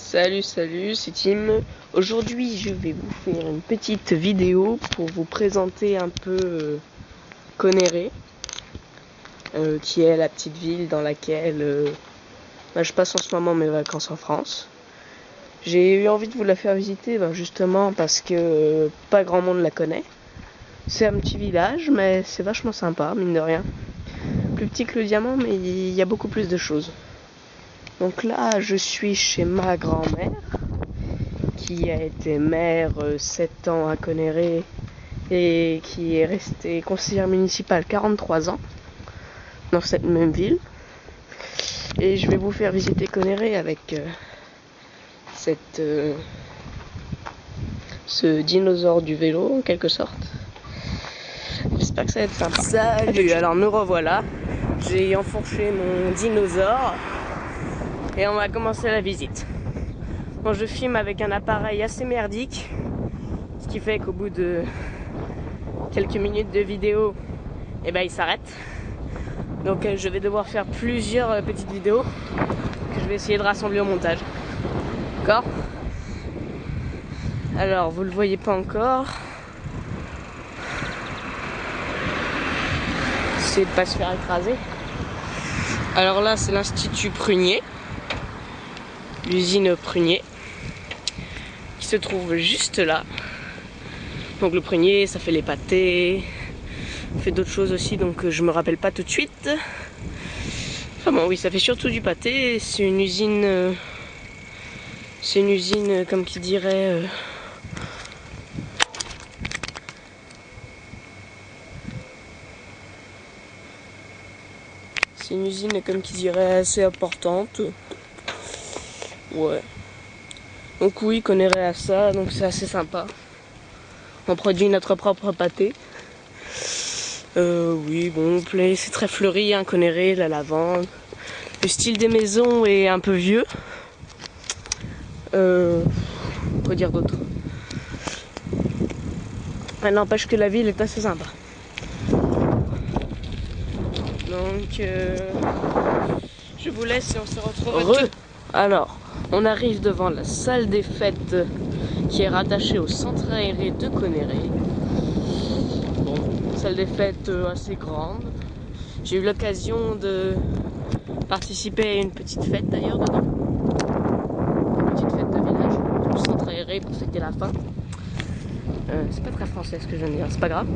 Salut, c'est Tim. Aujourd'hui, je vais vous faire une petite vidéo pour vous présenter un peu Conneré, qui est la petite ville dans laquelle je passe en ce moment mes vacances en France. J'ai eu envie de vous la faire visiter justement parce que pas grand monde la connaît. C'est un petit village, mais c'est vachement sympa, mine de rien. Plus petit que le Diamant, mais il y a beaucoup plus de choses. Donc là, je suis chez ma grand-mère, qui a été maire 7 ans à Conneré et qui est restée conseillère municipale 43 ans dans cette même ville. Et je vais vous faire visiter Conneré avec ce dinosaure du vélo en quelque sorte. J'espère que ça va être sympa. Salut, alors nous revoilà. J'ai enfourché mon dinosaure et on va commencer la visite. Bon, je filme avec un appareil assez merdique, ce qui fait qu'au bout de quelques minutes de vidéo, il s'arrête. Donc je vais devoir faire plusieurs petites vidéos que je vais essayer de rassembler au montage. D'accord ? Alors, vous le voyez pas encore. Essayez de pas se faire écraser. Alors là, c'est l'Institut Prunier, l'usine Prunier, qui se trouve juste là. Donc le prunier, ça fait les pâtés, ça fait d'autres choses aussi, donc je me rappelle pas tout de suite. Enfin bon, oui, ça fait surtout du pâté. C'est une usine comme qui dirait. C'est une usine comme qui dirait assez importante. Ouais. Donc oui, Conneré à ça, donc c'est assez sympa. On produit notre propre pâté. Oui, bon, c'est très fleuri, hein, Conneré, la lavande. Le style des maisons est un peu vieux. Quoi dire d'autre? N'empêche que la ville est assez sympa. Donc, je vous laisse et on se retrouve. Alors, on arrive devant la salle des fêtes qui est rattachée au centre aéré de Conneré. Bon, salle des fêtes assez grande. J'ai eu l'occasion de participer à une petite fête d'ailleurs dedans. Une petite fête de village, au centre aéré pour fêter la fin. C'est pas très français ce que je viens de dire, c'est pas grave.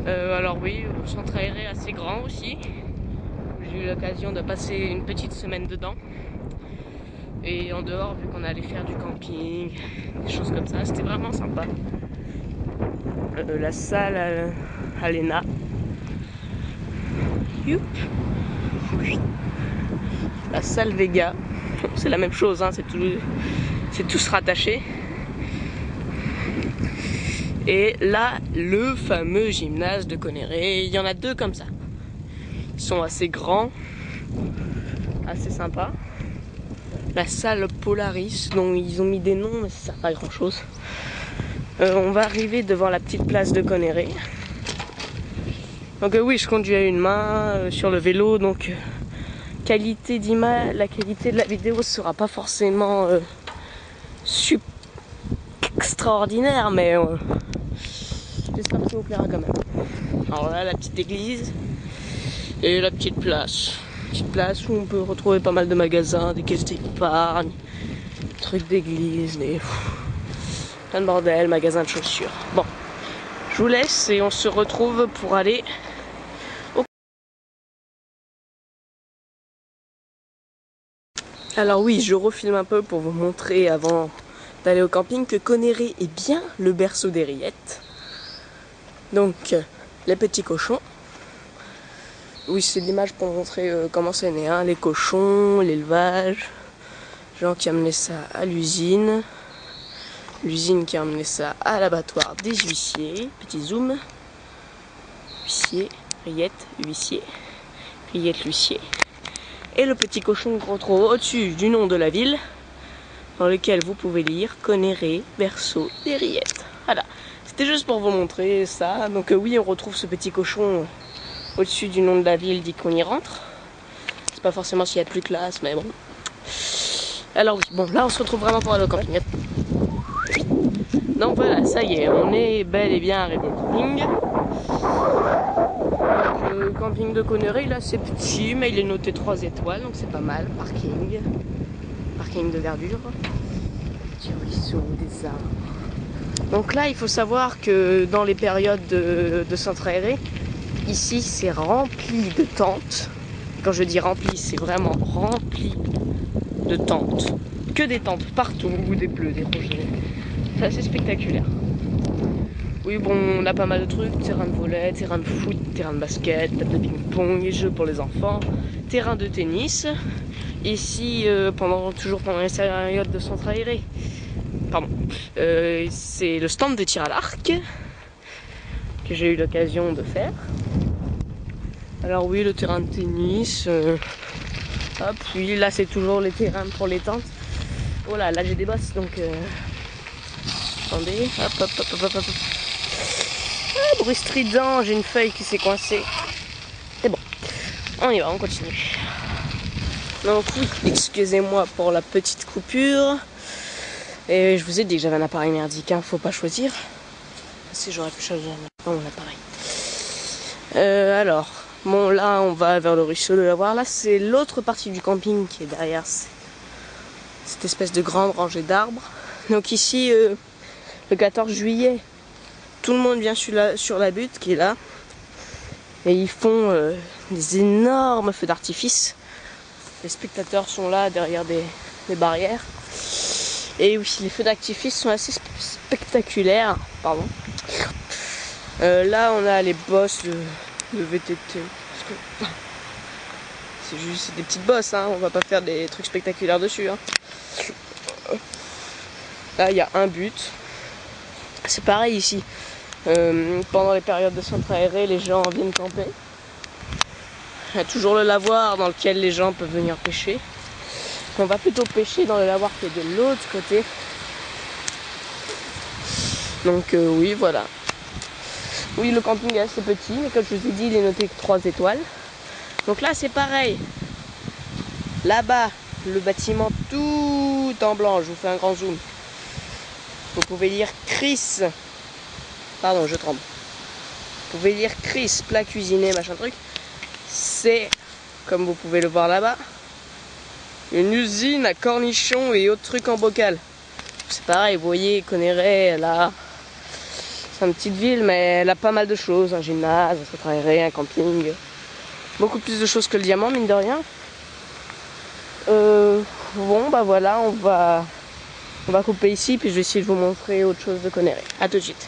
Alors oui, au centre aéré assez grand aussi. J'ai eu l'occasion de passer une petite semaine dedans. Et en dehors, vu qu'on allait faire du camping, des choses comme ça, c'était vraiment sympa. La salle à l'ENA. La salle Vega. C'est la même chose, hein, c'est tous rattaché. Et là, le fameux gymnase de Conneré. Il y en a deux comme ça. Ils sont assez grands, assez sympas. La salle Polaris, dont ils ont mis des noms, mais ça sert pas à grand chose. On va arriver devant la petite place de Conneré. Donc oui, je conduis à une main sur le vélo, donc qualité d'image, la qualité de la vidéo sera pas forcément extraordinaire, mais j'espère que ça vous plaira quand même. Alors là, la petite église et la petite place. Petite place où on peut retrouver pas mal de magasins, des caisses d'épargne, trucs d'église, plein de bordel, magasins de chaussures. Bon, je vous laisse et on se retrouve pour aller au... Alors oui, je refilme un peu pour vous montrer avant d'aller au camping que Conneré est bien le berceau des rillettes. Donc, les petits cochons. Oui, c'est l'image pour montrer comment c'est né, hein. Les cochons, l'élevage, gens qui amenaient ça à l'usine, l'usine qui a amené ça à l'abattoir des huissiers, petit zoom, huissier, rillette, huissier, rillette, l'huissier, et le petit cochon qu'on retrouve au-dessus du nom de la ville, dans lequel vous pouvez lire Conneré, berceau des rillettes. Voilà, c'était juste pour vous montrer ça. Donc oui, on retrouve ce petit cochon au-dessus du nom de la ville, dit qu'on y rentre. C'est pas forcément s'il y a plus classe, mais bon. Alors oui, bon, là on se retrouve vraiment pour aller au camping. Donc voilà, ça y est, on est bel et bien arrivé au camping. Donc, le camping de Connery, là c'est petit, mais il est noté 3 étoiles, donc c'est pas mal. Parking, parking de verdure, petit ruisseau, des arbres. Donc là, il faut savoir que dans les périodes de centre aéré, ici c'est rempli de tentes. Quand je dis rempli, c'est vraiment rempli de tentes. Que des tentes partout, des bleus, des rouges. C'est assez spectaculaire. Oui, bon, on a pas mal de trucs, terrain de volley, terrain de foot, terrain de basket, table de ping-pong, jeux pour les enfants, terrain de tennis. Ici, toujours pendant les périodes de centre aéré, pardon, c'est le stand de tir à l'arc que j'ai eu l'occasion de faire. Alors oui, le terrain de tennis, hop, oui, là c'est toujours les terrains pour les tentes. Oh là, là j'ai des bosses, donc attendez, hop, hop, hop, hop, hop, hop. Ah, bruit strident, j'ai une feuille qui s'est coincée. C'est bon, on y va, on continue. Donc oui, excusez-moi pour la petite coupure. Et je vous ai dit que j'avais un appareil merdique, hein, faut pas choisir. Si j'aurais pu choisir mon appareil. Alors, bon là on va vers le ruisseau de la voir. Là c'est l'autre partie du camping qui est derrière cette espèce de grande rangée d'arbres. Donc ici, le 14 juillet, tout le monde vient sur la butte qui est là. Et ils font des énormes feux d'artifice. Les spectateurs sont là derrière des barrières. Et oui, les feux d'artifice sont assez spectaculaires. Pardon. Là, on a les bosses de VTT. C'est juste des petites bosses, hein. On va pas faire des trucs spectaculaires dessus. Hein. Là, il y a un but. C'est pareil ici. Pendant les périodes de centre aéré, les gens viennent camper. Il y a toujours le lavoir dans lequel les gens peuvent venir pêcher. On va plutôt pêcher dans le lavoir qui est de l'autre côté. Donc oui, voilà. Oui, le camping est assez petit, mais comme je vous ai dit, il est noté que 3 étoiles. Donc là, c'est pareil. Là-bas, le bâtiment tout en blanc, je vous fais un grand zoom. Vous pouvez lire Chris. Pardon, je tremble. Vous pouvez lire Chris, plat cuisiné, machin truc. C'est, comme vous pouvez le voir là-bas, une usine à cornichons et autres trucs en bocal. C'est pareil, vous voyez, Connery, là, c'est une petite ville, mais elle a pas mal de choses. Un gymnase, un centre aéré, un camping. Beaucoup plus de choses que le diamant, mine de rien. Bon, bah voilà, on va couper ici, puis je vais essayer de vous montrer autre chose de Connery. A tout de suite.